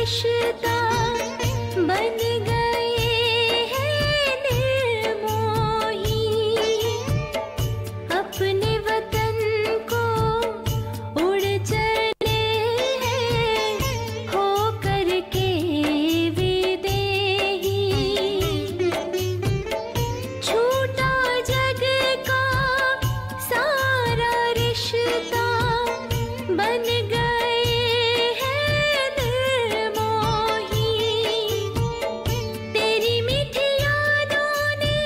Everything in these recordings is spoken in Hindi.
रिश्ता बन गए हैं निर्मोही। अपने वतन को उड़ चले हैं हो करके विदेही। छूटा जग का सारा रिश्ता बन गए हैं निर्मोही। तेरी मीठी यादों ने,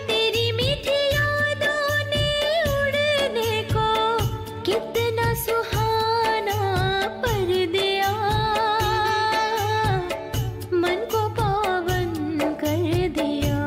तेरी मीठी यादों ने उड़ने को कितना सुहाना पर दिया। मन को पावन कर दिया।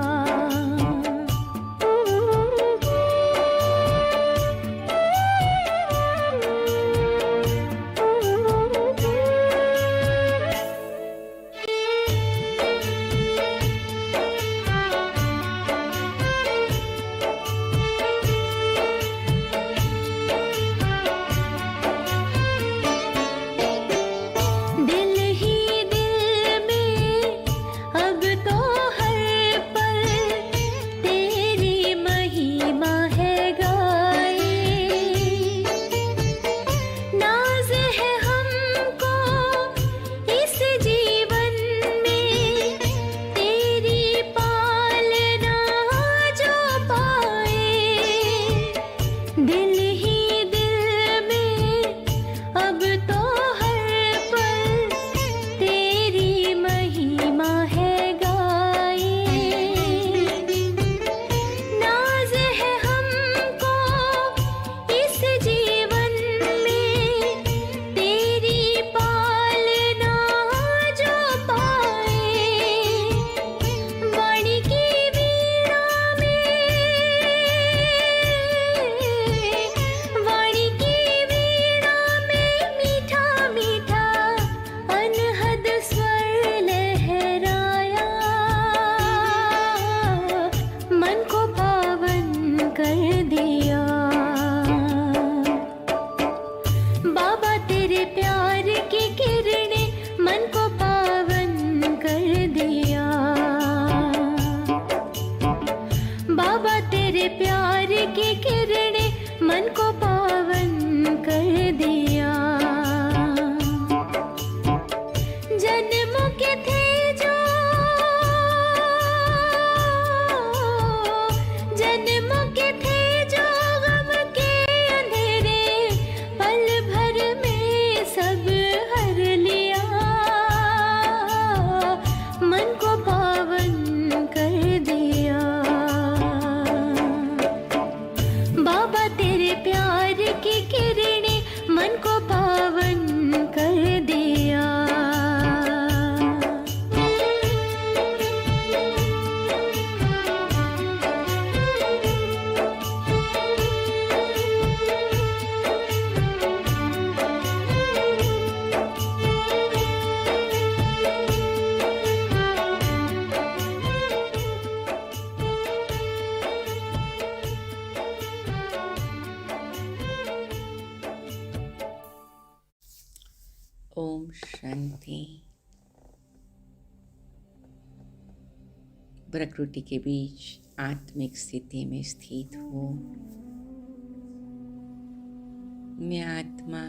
दिल ही दिल में अब तो हर पल तेरी महिमा है गाए। नाज है हमको इस जीवन में तेरी पालना जो पाए। दिल ही दिल में अब तो हर पल तेरी महिमा है गाए। नाज है हमको इस जीवन में तेरी पालना जो पाए। वाणी की वीणा में, वाणी की वीणा में मीठा मीठा अनहद स्वर लहराया। मन को पावन कर दिया। बाबा तेरे प्यार की किरणें मन को पावन कर दिया। बाबा तेरे प्यार की किरणें मन को पावन कर दिया। जन्मों के थे जो, जन्मों के थे जो गम के अंधेरे पल भर में सब हर लिया। मन को पावन कर दिया। बाबा तेरे प्यार की किरणें मन को पावन कर दिया। ओम शांति। प्रकृति के बीच आत्मिक स्थिति में स्थित हो। मैं आत्मा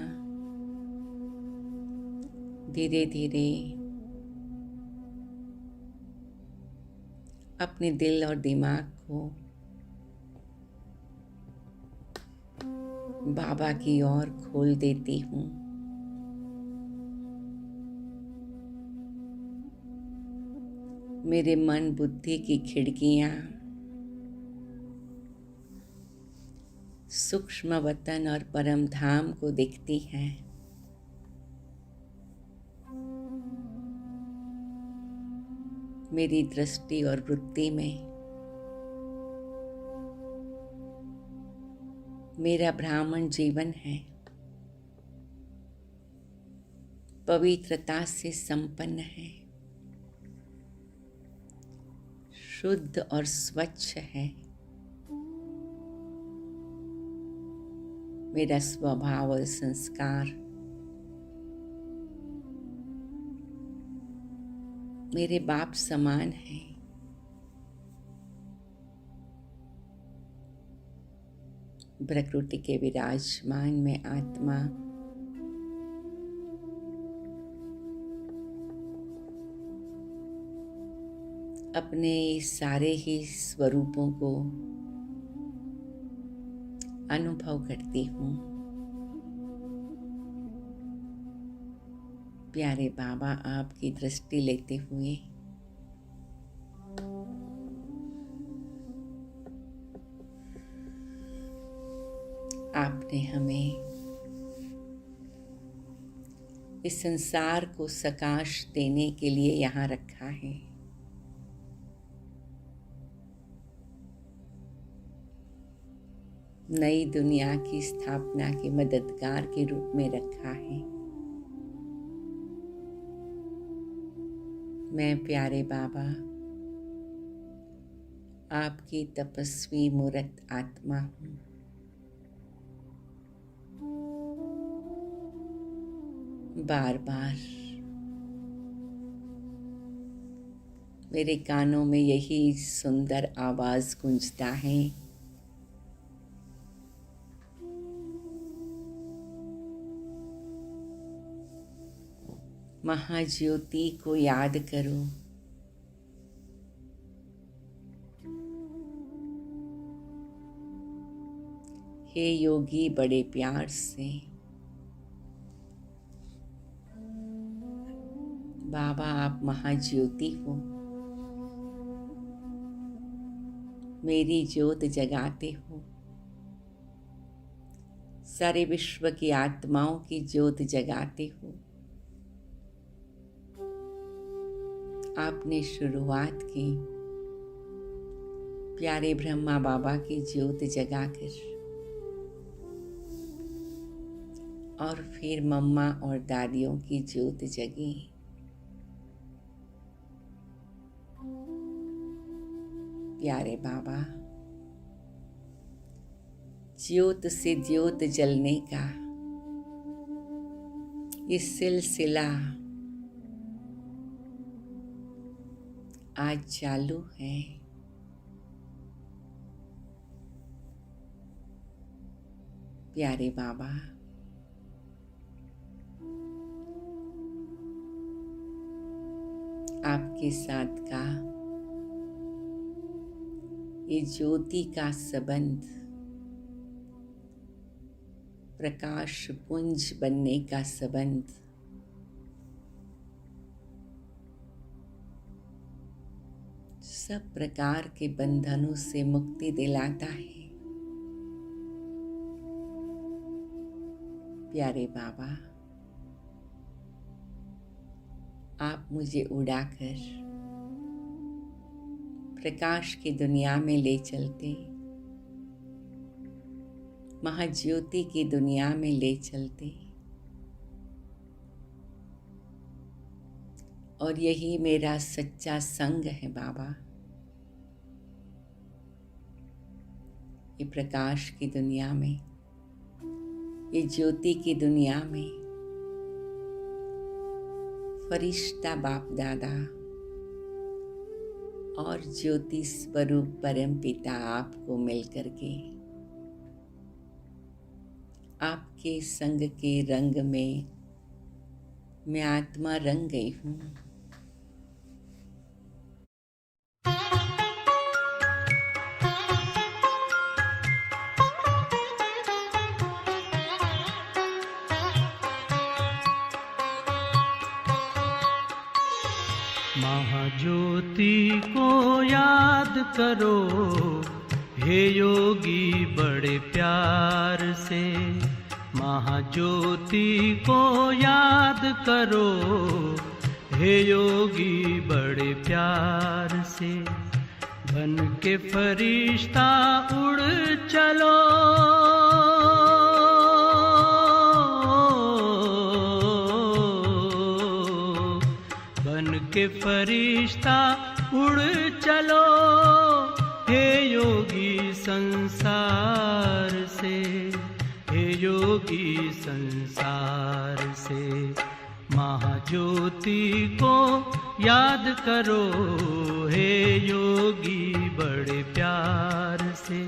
धीरे धीरे अपने दिल और दिमाग को बाबा की ओर खोल देती हूँ। मेरे मन बुद्धि की खिड़कियाँ सूक्ष्म वतन और परम धाम को दिखती हैं। मेरी दृष्टि और वृत्ति में मेरा ब्राह्मण जीवन है, पवित्रता से संपन्न है, शुद्ध और स्वच्छ है। मेरा स्वभाव और संस्कार मेरे बाप समान हैं। प्रकृति के विराजमान में आत्मा अपने सारे ही स्वरूपों को अनुभव करती हूँ। प्यारे बाबा, आपकी दृष्टि लेते हुए आपने हमें इस संसार को सकाश देने के लिए यहाँ रखा है। नई दुनिया की स्थापना के मददगार के रूप में रखा है। मैं प्यारे बाबा आपकी तपस्वी मूर्त आत्मा हूँ। बार बार मेरे कानों में यही सुंदर आवाज गूंजता है, महाज्योति को याद करो। हे योगी, बड़े प्यार से बाबा, आप महाज्योति हो, मेरी ज्योत जगाते हो, सारे विश्व की आत्माओं की ज्योत जगाते हो। आपने शुरुआत की प्यारे ब्रह्मा बाबा की ज्योत जगाकर, और फिर मम्मा और दादियों की ज्योत जगी। प्यारे बाबा, ज्योत से ज्योत जलने का ये सिलसिला आज चालू है। प्यारे बाबा, आपके साथ का ये ज्योति का संबंध प्रकाश पुंज बनने का संबंध सब प्रकार के बंधनों से मुक्ति दिलाता है। प्यारे बाबा, आप मुझे उड़ाकर प्रकाश की दुनिया में ले चलते, महाज्योति की दुनिया में ले चलते, और यही मेरा सच्चा संग है बाबा। ये प्रकाश की दुनिया में, ये ज्योति की दुनिया में फरिश्ता बाप दादा और ज्योति स्वरूप परम पिता आपको मिलकर के आपके संग के रंग में मैं आत्मा रंग गई हूँ। महाज्योति को याद करो, हे योगी बड़े प्यार से। महाज्योति को याद करो, हे योगी बड़े प्यार से। बन के फरिश्ता उड़ चलो, के फरिश्ता उड़ चलो, हे योगी संसार से, हे योगी संसार से। महाज्योति को याद करो हे योगी बड़े प्यार से।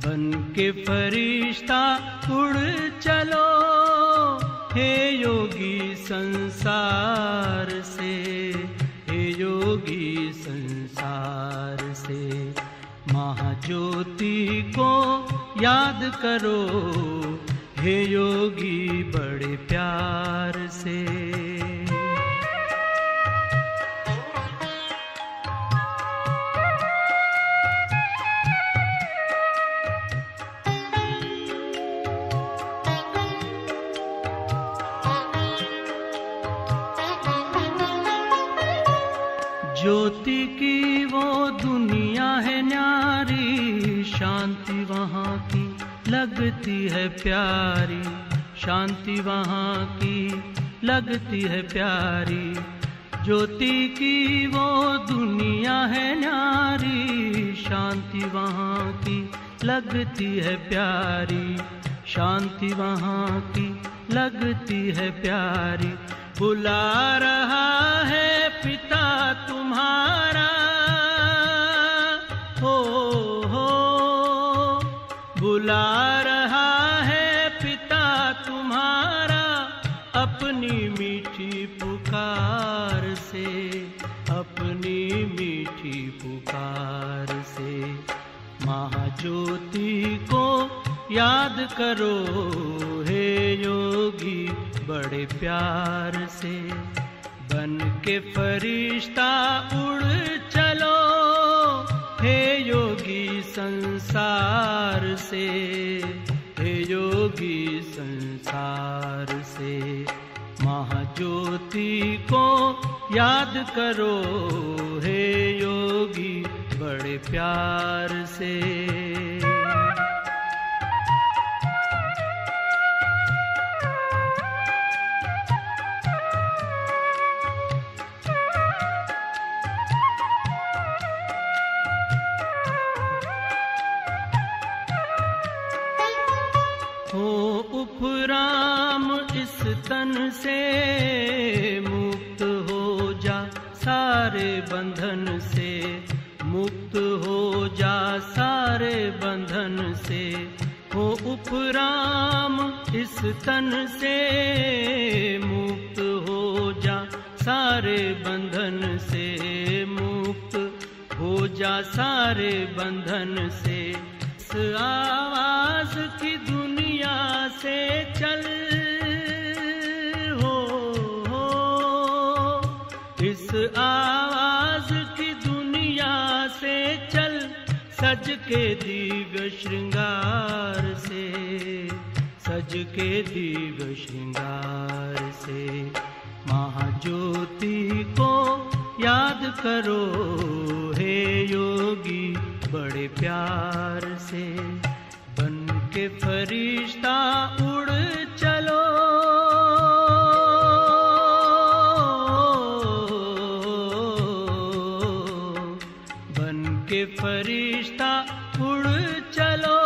बन के फरिश्ता उड़ चलो हे योगी संसार से, हे योगी संसार से। महाज्योति को याद करो हे योगी बड़े प्यार से। ज्योति की वो दुनिया है न्यारी, शांति वहाँ की लगती है प्यारी, शांति वहाँ की लगती है प्यारी। ज्योति की वो दुनिया है न्यारी, शांति वहाँ की लगती है प्यारी, शांति वहाँ की लगती है प्यारी। बुला रहा है पिता तुम्हारा, हो बुला रहा है पिता तुम्हारा, अपनी मीठी पुकार से, अपनी मीठी पुकार से। महाज्योति को याद करो हे योगी बड़े प्यार से। बन के फरिश्ता उड़ चलो हे योगी संसार से, हे योगी संसार से। महाज्योति को याद करो हे योगी बड़े प्यार से। उपराम इस तन से मुक्त हो जा, सारे बंधन से मुक्त हो जा, सारे बंधन से। हो उपराम इस तन से मुक्त हो जा, सारे बंधन से मुक्त हो जा, सारे बंधन से। इस आवाज की दुनिया से चल, हो इस आवाज की दुनिया से चल, सज के दिव्य श्रृंगार से, सज के दिव्य श्रृंगार से। महाज्योति को याद करो हे योगी बड़े प्यार से। बन के फरिश्ता उड़ चलो, बन के फरिश्ता उड़ चलो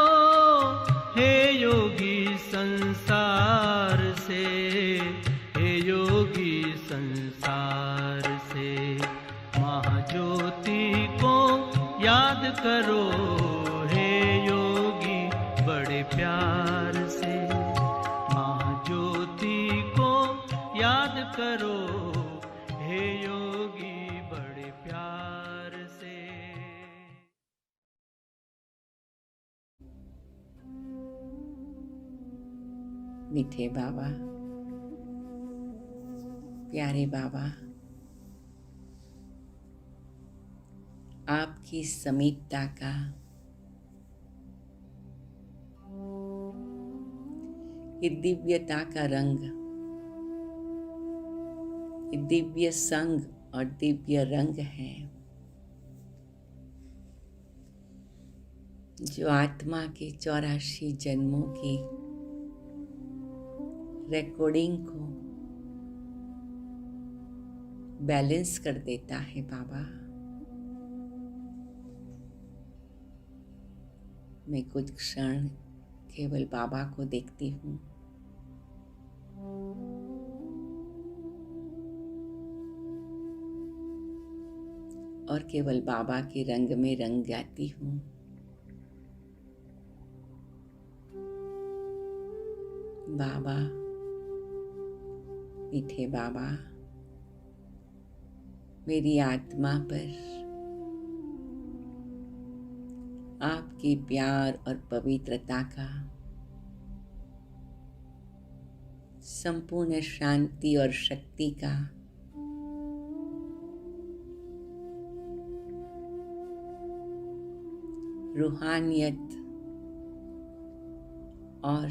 हे योगी संसार से, हे योगी संसार से। महाज्योति को याद करो हे योगी बड़े प्यार से। महाज्योति को याद करो हे योगी बड़े प्यार से। मीठे बाबा, प्यारे बाबा, आपकी समीपता का, ये दिव्यता का रंग, ये दिव्य संग और दिव्य रंग है जो आत्मा के 84 जन्मों की रिकॉर्डिंग को बैलेंस कर देता है बाबा। मैं कुछ क्षण केवल बाबा को देखती हूँ। और केवल बाबा के रंग में रंग जाती हूँ। बाबा, मीठे बाबा, मेरी आत्मा पर आपके प्यार और पवित्रता का संपूर्ण शांति और शक्ति का रूहानियत और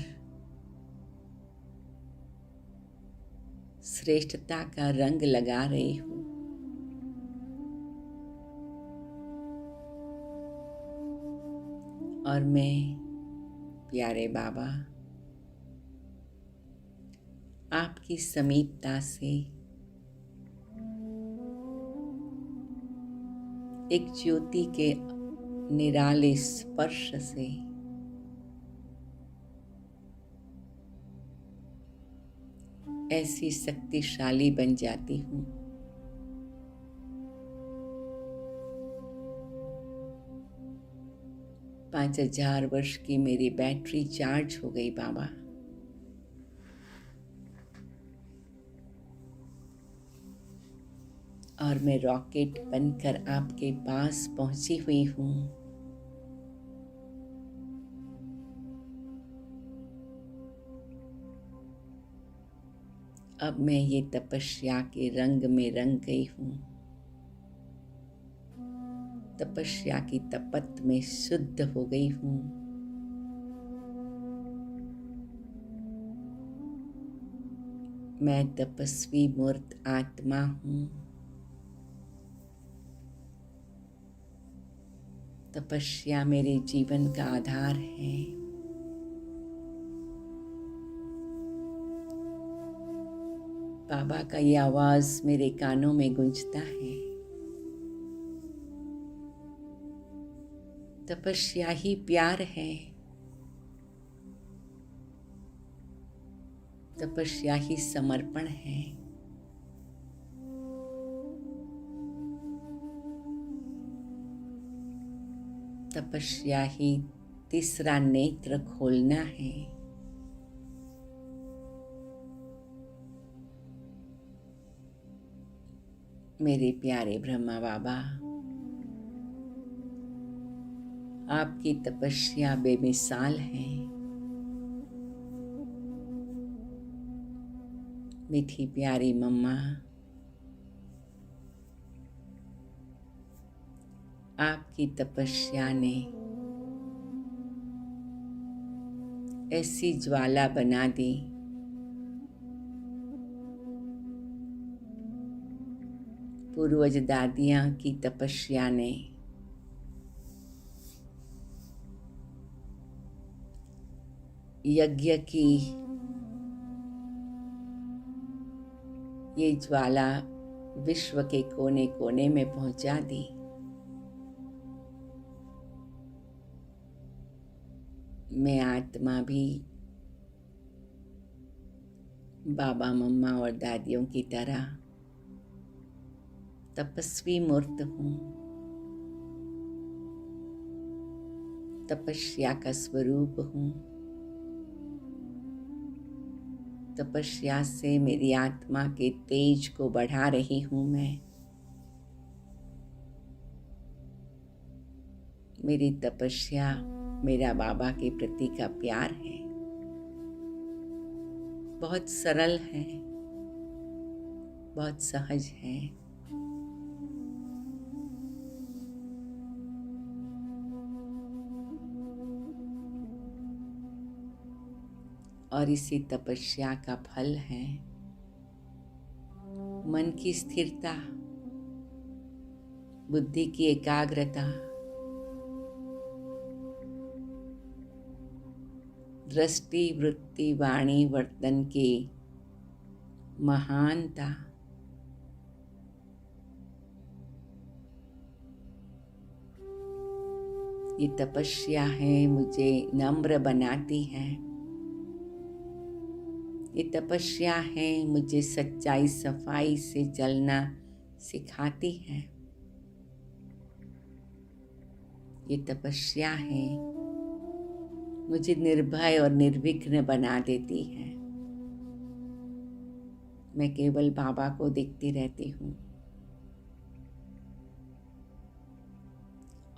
श्रेष्ठता का रंग लगा रही हूँ। और मैं, प्यारे बाबा, आपकी समीपता से एक ज्योति के निराले स्पर्श से ऐसी शक्तिशाली बन जाती हूँ 5000 वर्ष की मेरी बैटरी चार्ज हो गई बाबा। और मैं रॉकेट बनकर आपके पास पहुंची हुई हूँ। अब मैं ये तपस्या के रंग में रंग गई हूँ। तपस्या की तपत में शुद्ध हो गई हूँ। मैं तपस्वी मूर्त आत्मा हूँ। तपस्या मेरे जीवन का आधार है। बाबा का ये आवाज मेरे कानों में गूंजता है। तपस्या ही प्यार है। तपस्या ही समर्पण है। तपस्या ही तीसरा नेत्र खोलना है। मेरे प्यारे ब्रह्मा बाबा, आपकी तपस्या बेमिसाल है। मीठी प्यारी मम्मा, आपकी तपस्या ने ऐसी ज्वाला बना दी पूर्वज दादियां की तपस्या ने यज्ञ की ये ज्वाला विश्व के कोने कोने में पहुंचा दी। मैं आत्मा भी बाबा मम्मा और दादियों की तरह तपस्वी मूर्त हूँ। तपस्या का स्वरूप हूँ। तपस्या से मेरी आत्मा के तेज को बढ़ा रही हूँ मैं। मेरी तपस्या मेरा बाबा के प्रति का प्यार है। बहुत सरल है, बहुत सहज है। और इसी तपस्या का फल है मन की स्थिरता, बुद्धि की एकाग्रता, दृष्टि वृत्ति वाणी वर्तन की महानता। ये तपस्या है मुझे नम्र बनाती है। ये तपस्या है मुझे सच्चाई सफाई से चलना सिखाती है। ये तपस्या है, मुझे निर्भय और निर्विघ्न बना देती है। मैं केवल बाबा को देखती रहती हूँ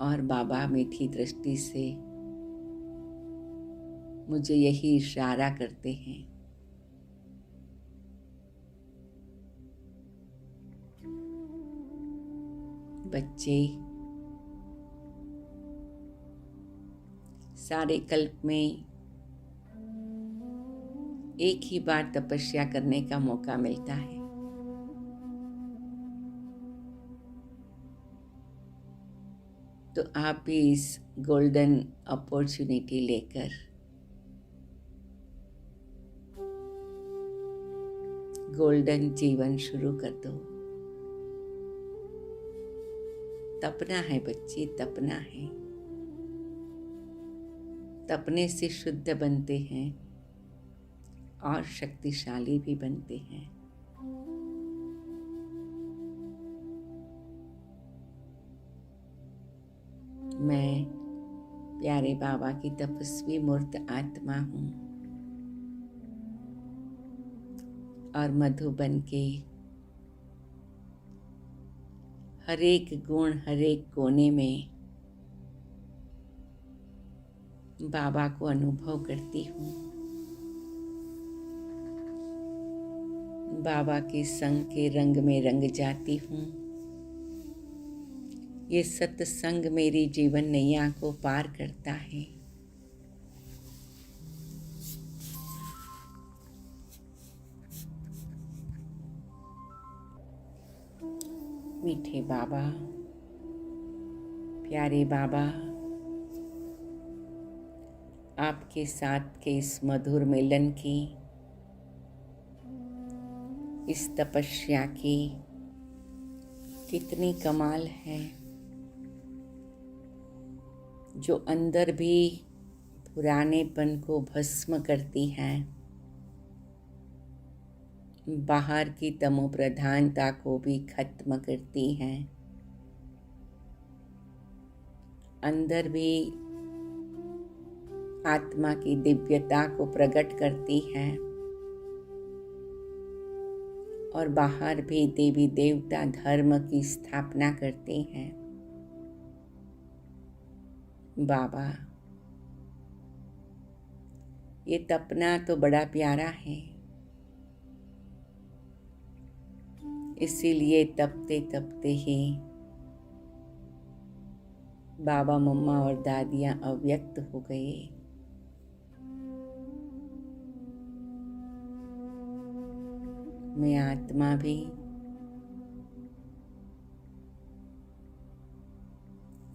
और बाबा मीठी दृष्टि से मुझे यही इशारा करते हैं। बच्चे सारे कल्प में एक ही बार तपस्या करने का मौका मिलता है। तो आप भी इस गोल्डन अपॉर्चुनिटी लेकर गोल्डन जीवन शुरू कर दो। तपना है बच्चे, तपना है। तपने से शुद्ध बनते हैं और शक्तिशाली भी बनते हैं। मैं प्यारे बाबा की तपस्वी मूर्त आत्मा हूँ और मधुबन के हर एक गुण, हर एक कोने में बाबा को अनुभव करती हूँ। बाबा के संग के रंग में रंग जाती हूँ। ये सत्संग मेरी जीवन नैया को पार करता है। मीठे बाबा, प्यारे बाबा, आपके साथ के इस मधुर मिलन की, इस तपस्या की कितनी कमाल है, जो अंदर भी पुरानेपन को भस्म करती है, बाहर की तमोप्रधानता को भी खत्म करती है, अंदर भी आत्मा की दिव्यता को प्रकट करती है और बाहर भी देवी देवता धर्म की स्थापना करते हैं। बाबा, ये तपना तो बड़ा प्यारा है, इसीलिए तपते तपते ही बाबा, मम्मा और दादियाँ अव्यक्त हो गए। मैं आत्मा भी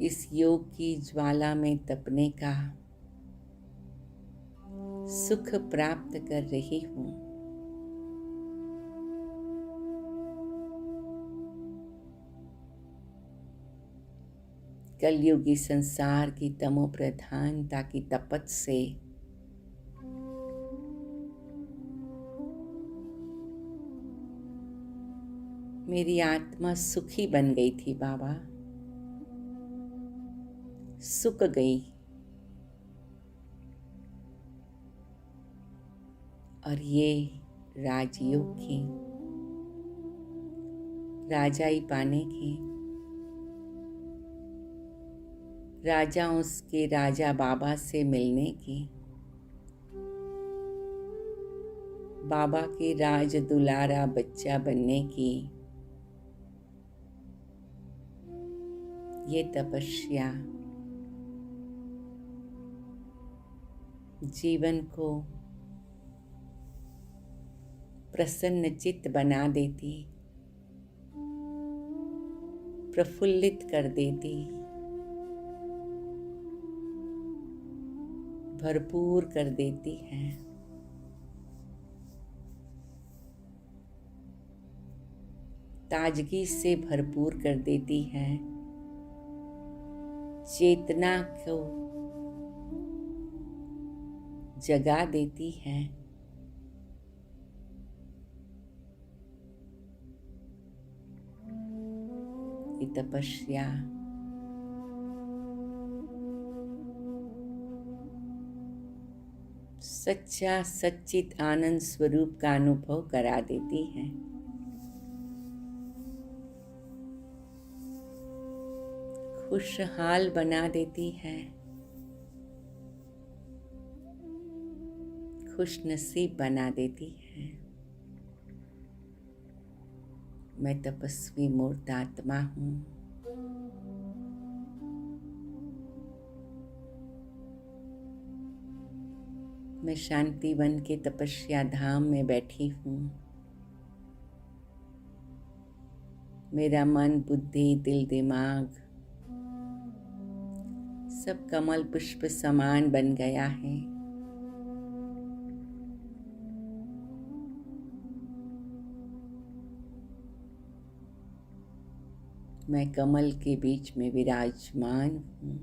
इस योग की ज्वाला में तपने का सुख प्राप्त कर रही हूँ। कलयुगी संसार की तमोप्रधानता की तपत से मेरी आत्मा सुखी बन गई थी बाबा, सुख गई। और ये राजयोग की, राजाई पाने की, राजाओं के राजा बाबा से मिलने की, बाबा के राज दुलारा बच्चा बनने की ये तपस्या जीवन को प्रसन्न चित्त बना देती, प्रफुल्लित कर देती, भरपूर कर देती है। ताजगी से भरपूर कर देती है, चेतना को जगा देती है। ये तपस्या सच्चा सच्चित आनंद स्वरूप का अनुभव करा देती हैं। खुशहाल बना देती है, खुश नसीब बना देती है। मैं तपस्वी मूर्त आत्मा हूँ। मैं शांति वन के तपस्या धाम में बैठी हूँ। मेरा मन, बुद्धि, दिल, दिमाग सब कमल पुष्प समान बन गया है। मैं कमल के बीच में विराजमान हूँ।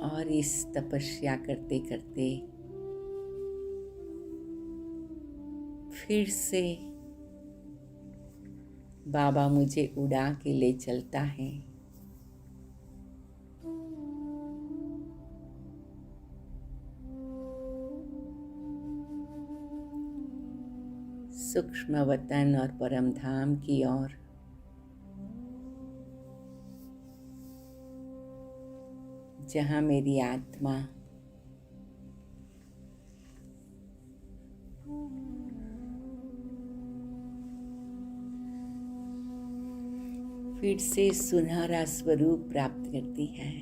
और इस तपस्या करते करते फिर से बाबा मुझे उड़ा के ले चलता है। सूक्ष्म वतन और परम धाम की ओर। जहाँ मेरी आत्मा फिर से सुनहरा स्वरूप प्राप्त करती है।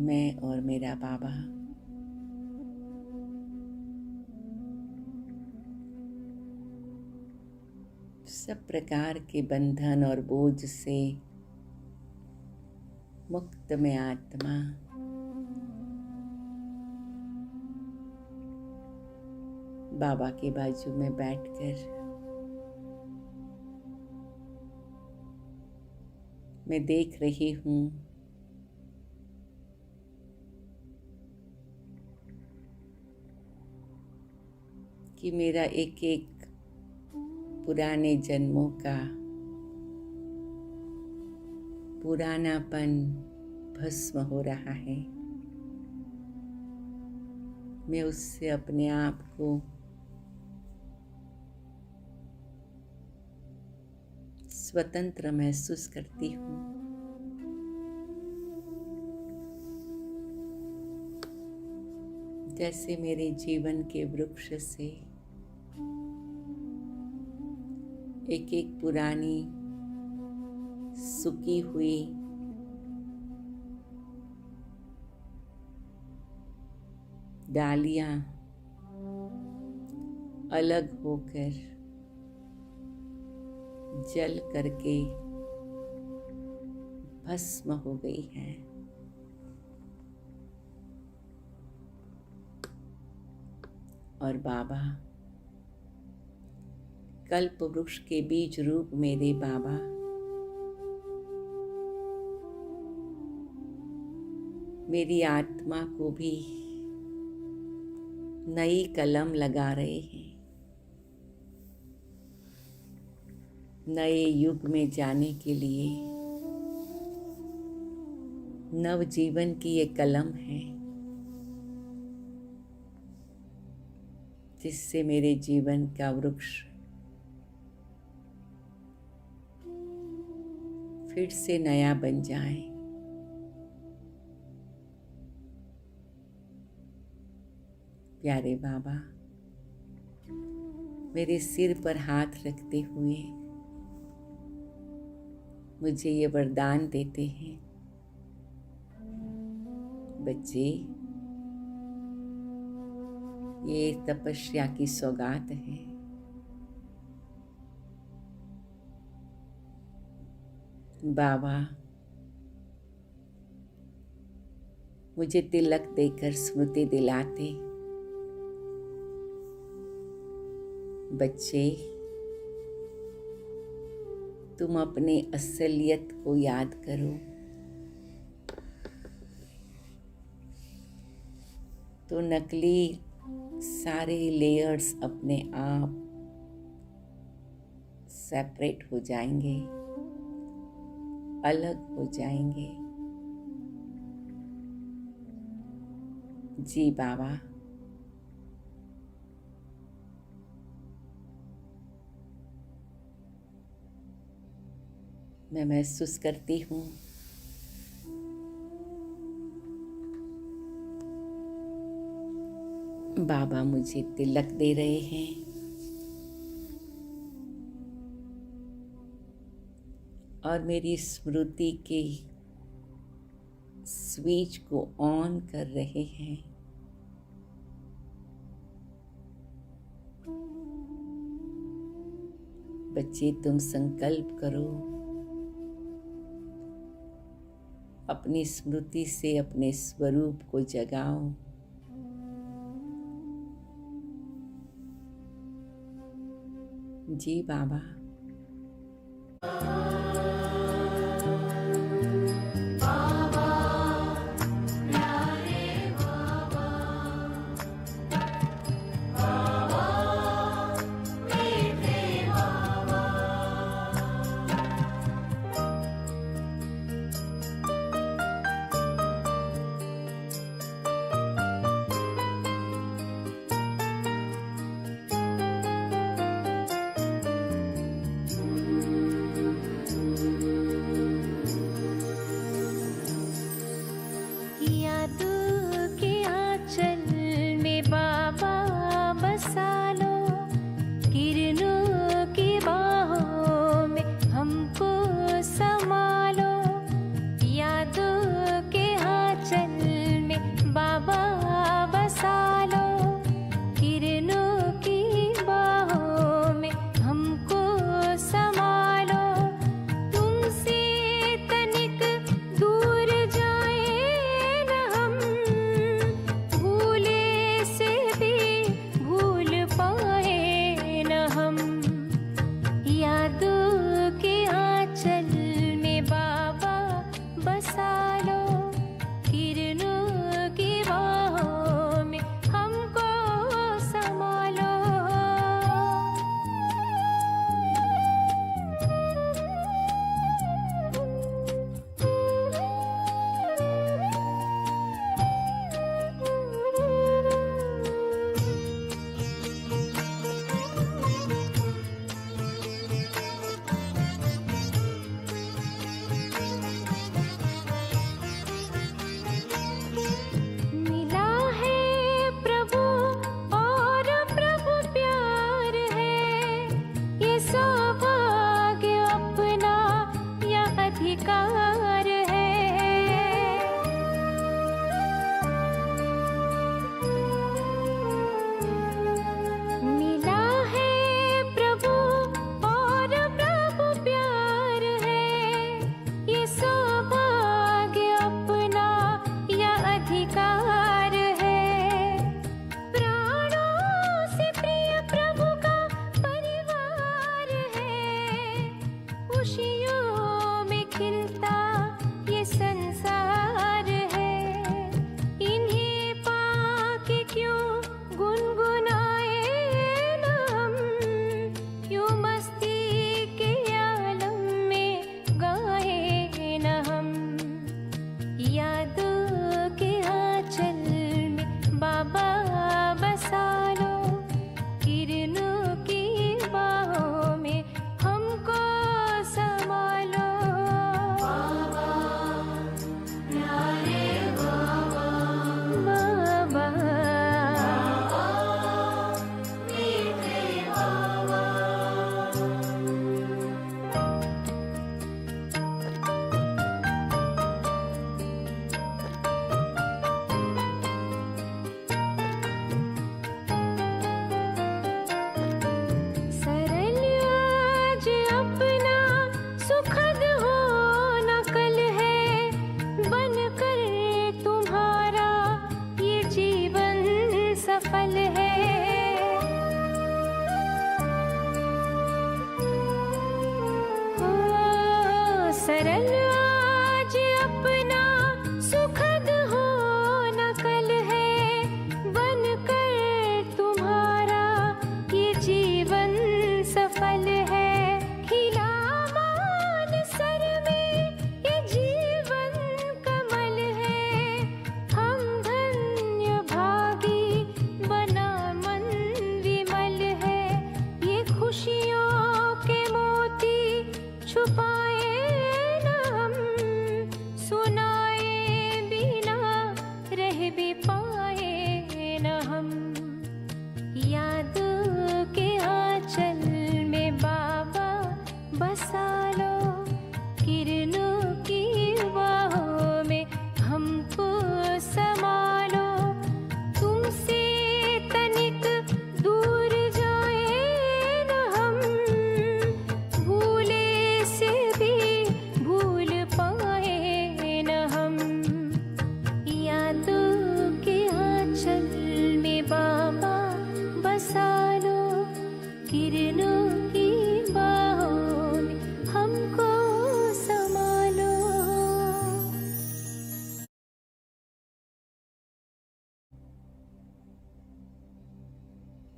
मैं और मेरा बाबा सब प्रकार के बंधन और बोझ से मुक्त में आत्मा बाबा के बाजू में बैठकर मैं देख रही हूँ कि मेरा एक एक पुराने जन्मों का पुरानापन भस्म हो रहा है। मैं उससे अपने आप को स्वतंत्र महसूस करती हूँ। जैसे मेरे जीवन के वृक्ष से एक एक पुरानी सूखी हुई डालियां अलग होकर जल करके भस्म हो गई है। और बाबा कल्प वृक्ष के बीज रूप मेरे बाबा मेरी आत्मा को भी नई कलम लगा रहे हैं। नए युग में जाने के लिए नव जीवन की ये कलम है, जिससे मेरे जीवन का वृक्ष फिर से नया बन जाए। प्यारे बाबा मेरे सिर पर हाथ रखते हुए मुझे ये वरदान देते हैं, बच्चे ये तपस्या की सौगात है। बाबा मुझे तिलक देकर स्मृति दिलाते, बच्चे तुम अपने असलियत को याद करो। तो नकली सारे लेयर्स अपने आप सेपरेट हो जाएंगे, अलग हो जाएंगे। जी बाबा, मैं महसूस करती हूँ बाबा मुझे तिलक दे रहे हैं और मेरी स्मृति के स्विच को ऑन कर रहे हैं। बच्चे, तुम संकल्प करो, अपनी स्मृति से अपने स्वरूप को जगाओ। जी बाबा।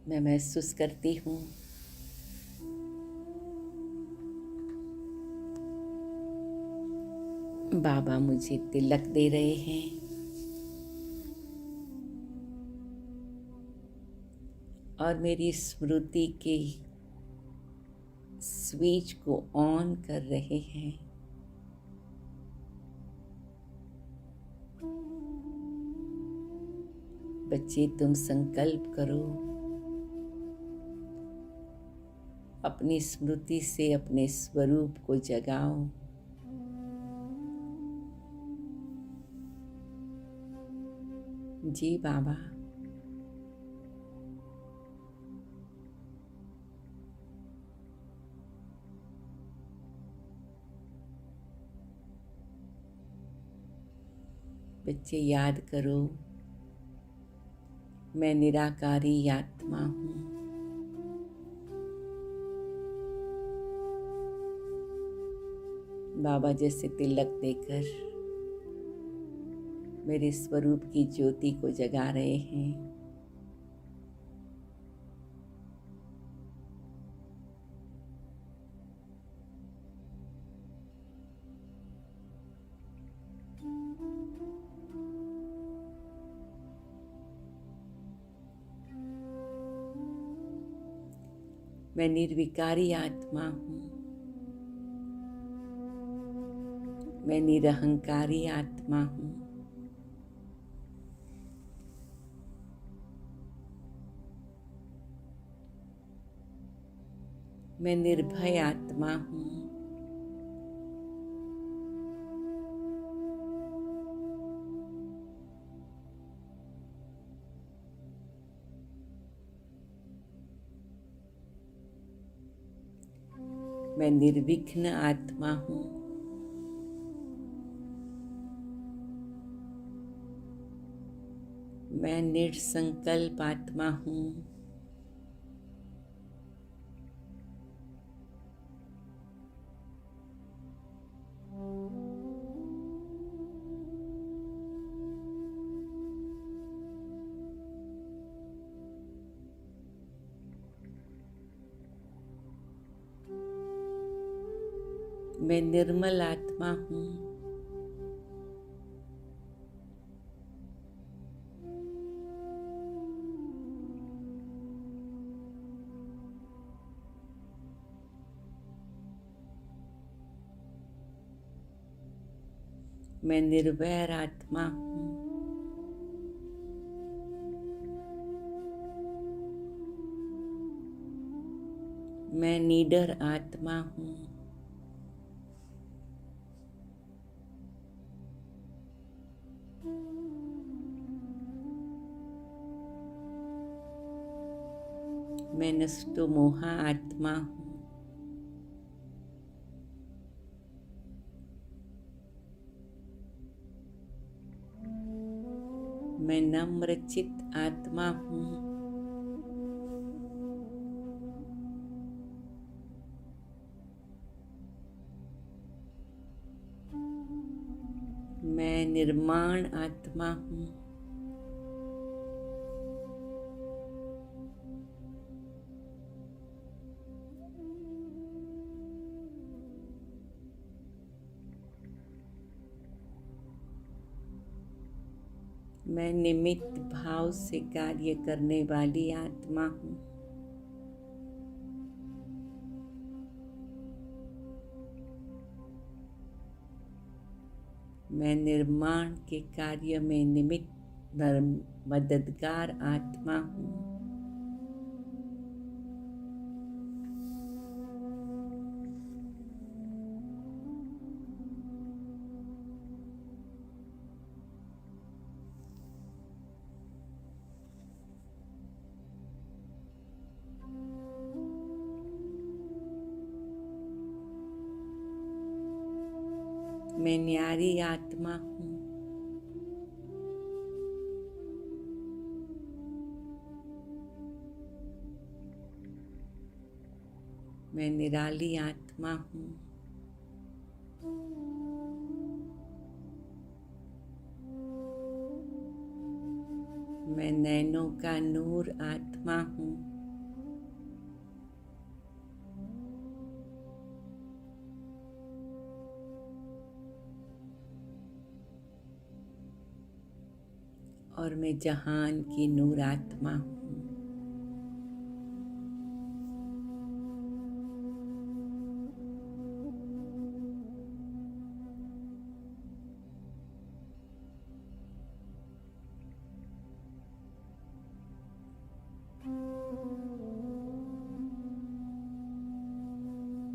मैं महसूस करती हूँ बाबा मुझे तिलक दे रहे हैं और मेरी स्मृति के स्विच को ऑन कर रहे हैं। बच्चे, तुम संकल्प करो, अपनी स्मृति से अपने स्वरूप को जगाओ। जी बाबा, बच्चे याद करो, मैं निराकारी आत्मा हूँ। बाबा जैसे तिलक देकर मेरे स्वरूप की ज्योति को जगा रहे हैं। मैं निर्विकारी आत्मा हूँ। मैं निरहंकारी आत्मा हूँ। मैं निर्भय आत्मा हूँ। मैं निर्विघ्न आत्मा हूँ। मैं निसंकल्प आत्मा हूँ। मैं निर्मल आत्मा हूँ। मैं निर्वैर आत्मा हूँ। मैं निडर आत्मा हूँ। मैं नष्टो मोहा आत्मा हूँ। मैं नम्रचित आत्मा हूँ। मैं निर्माण आत्मा हूँ। मैं निमित्त भाव से कार्य करने वाली आत्मा हूँ। मैं निर्माण के कार्य में निमित्त मददगार आत्मा हूँ। मैं न्यारी आत्मा हूँ। मैं निराली आत्मा हूँ। मैं नैनों का नूर आत्मा हूँ। और मैं जहान की नूर आत्मा हूँ।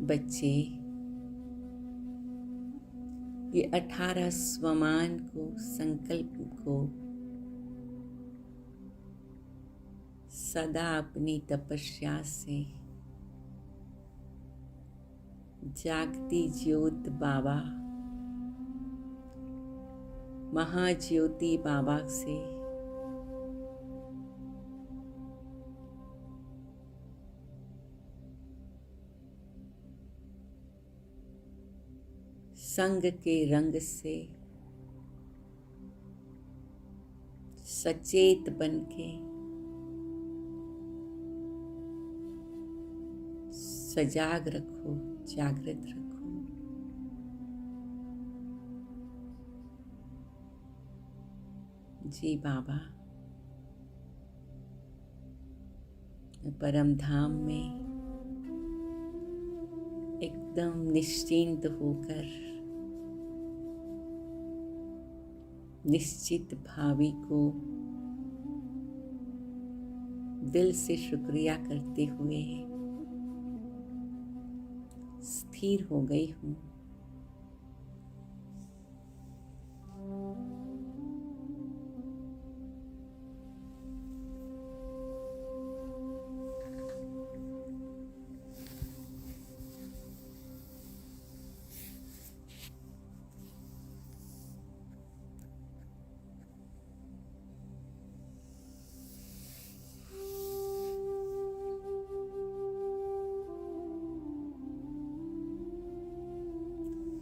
बच्चे, ये 18 स्वमान को, संकल्प को सदा अपनी तपस्या से जागती ज्योत बाबा, महाज्योति बाबा से संग के रंग से सचेत बनके सजाग रखो, जागृत रखो। जी बाबा, परम धाम में एकदम निश्चिंत होकर निश्चित भावी को दिल से शुक्रिया करते हुए स्थिर हो गई हूँ।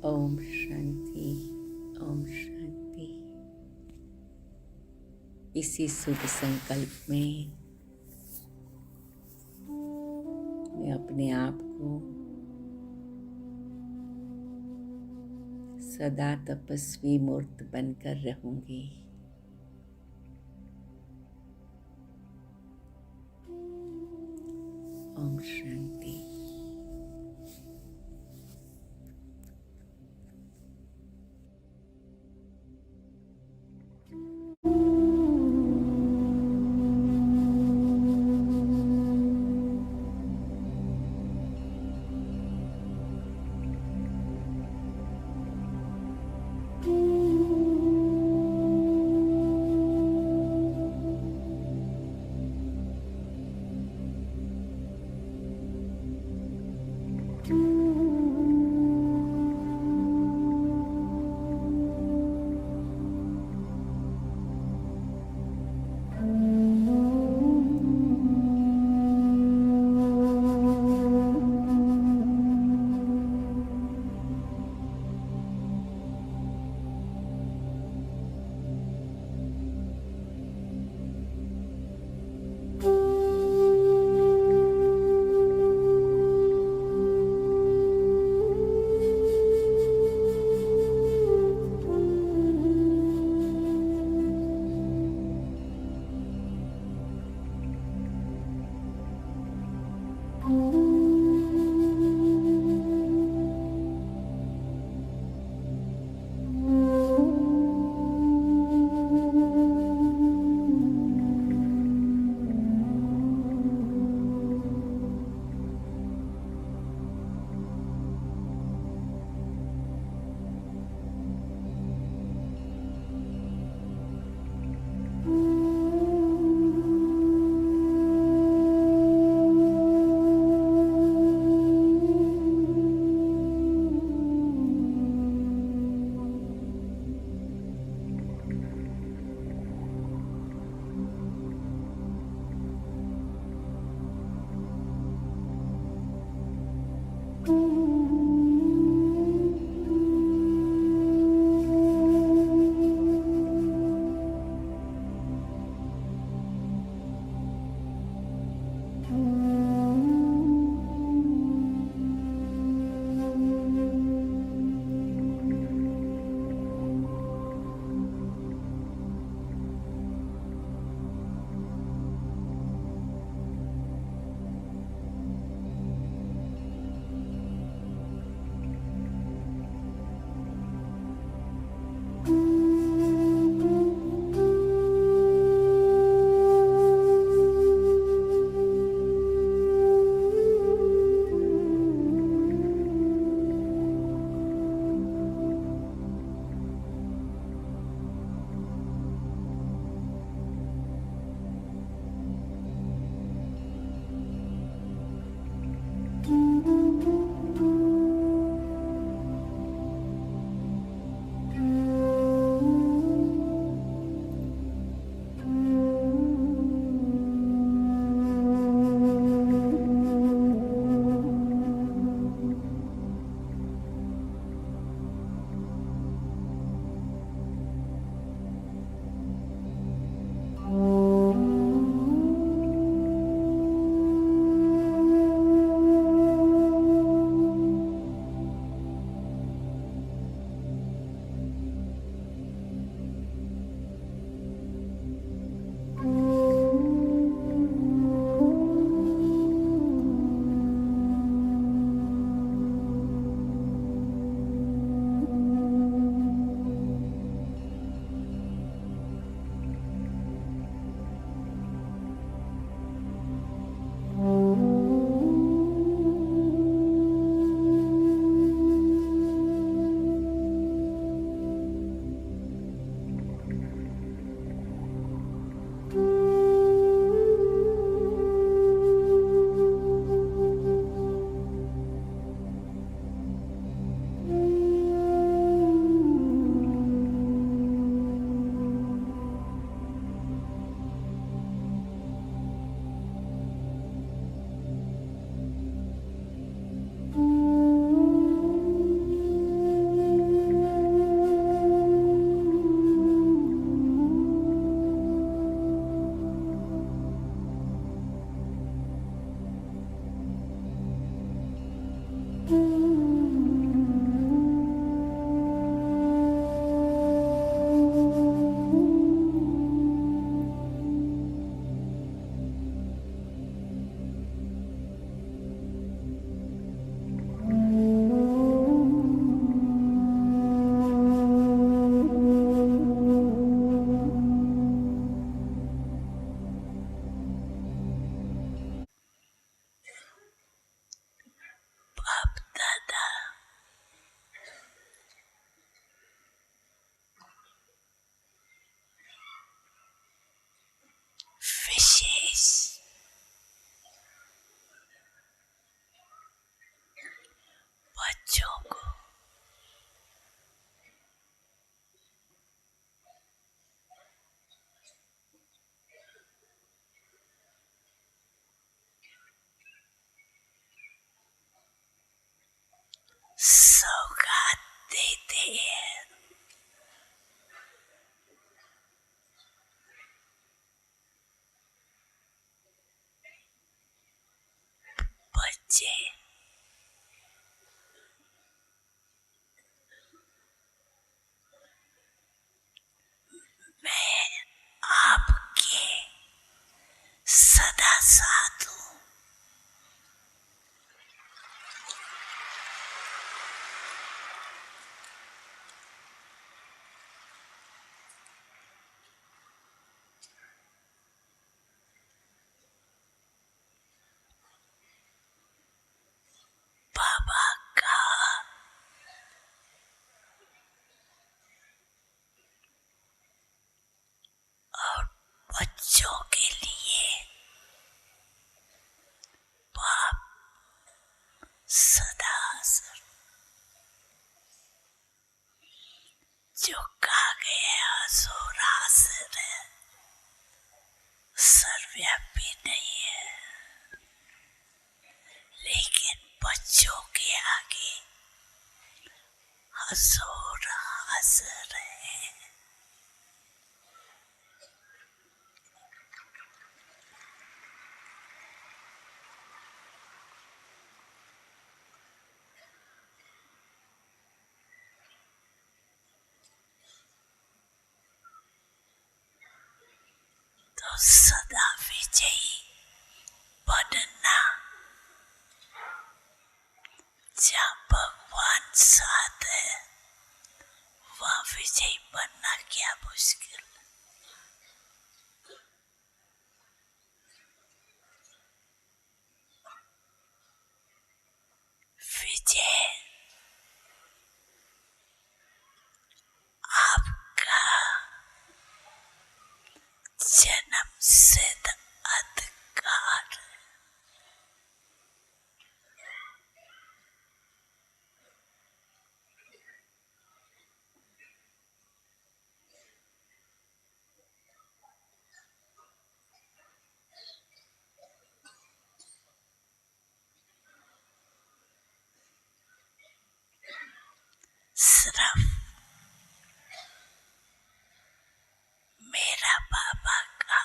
ओम शांति, ओम शांति। इसी शुभ संकल्प में मैं अपने आप को सदा तपस्वी मूर्त बनकर रहूंगी। ओम शांति। सदा साथ हूं। बाबा का और बच्चों के लिए बाप सदा जो कहा गया सो रासर है, सर्वव्यापी नहीं है, लेकिन बच्चों के आगे हजूर हाजिर है। तो सदा विजयी बनना, जहाँ भगवान साथ है वहाँ विजयी बनना क्या मुश्किल। विजय आपका जन्म सिद्ध अधिकार है। सिर्फ मेरा बाबा का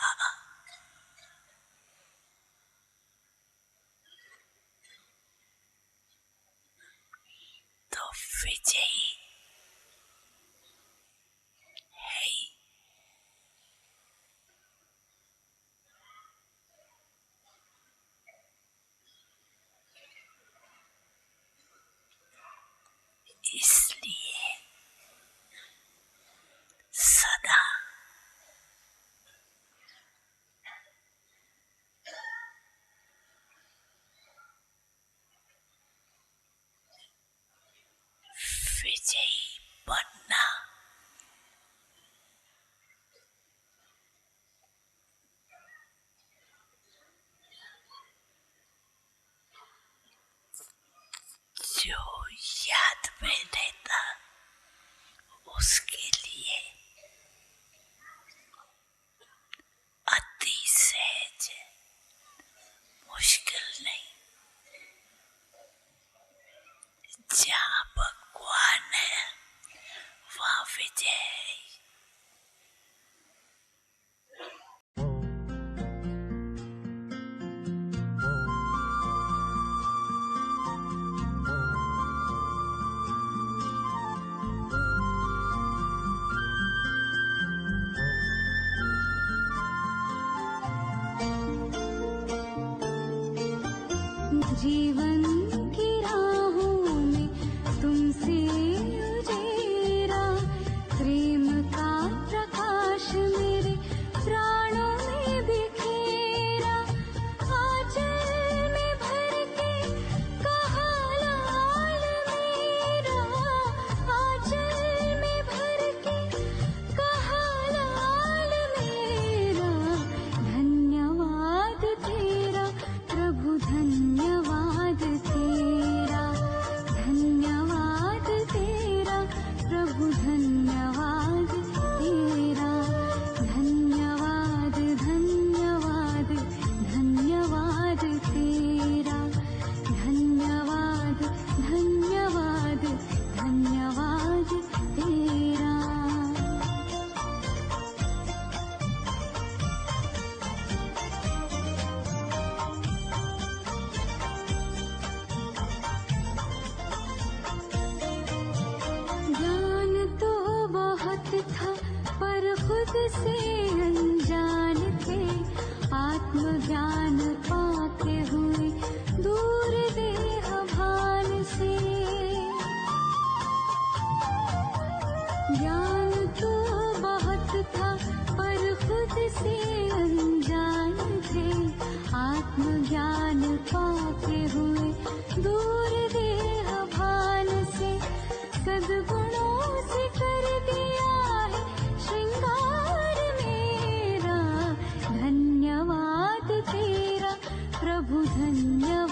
तो विजयी है ही। इसलिए सदा विजयी बनना, जो याद में रहता उसके लिए अति सहज है, मुश्किल नहीं। जहाँ भगवान है वहाँ विजय है। जीवन की राहों में तुमसे उजेरा, प्रेम का प्रकाश मेरे प्राणों में बिखेरा। आंचल में भर के कहा लाल मेरा, आंचल में भर के कहा लाल मेरा। धन्यवाद तेरा प्रभु, धन्यवाद के हुए दूर देह भान से, सद्गुणों से कर दिया है श्रृंगार मेरा। धन्यवाद तेरा प्रभु, धन्यवाद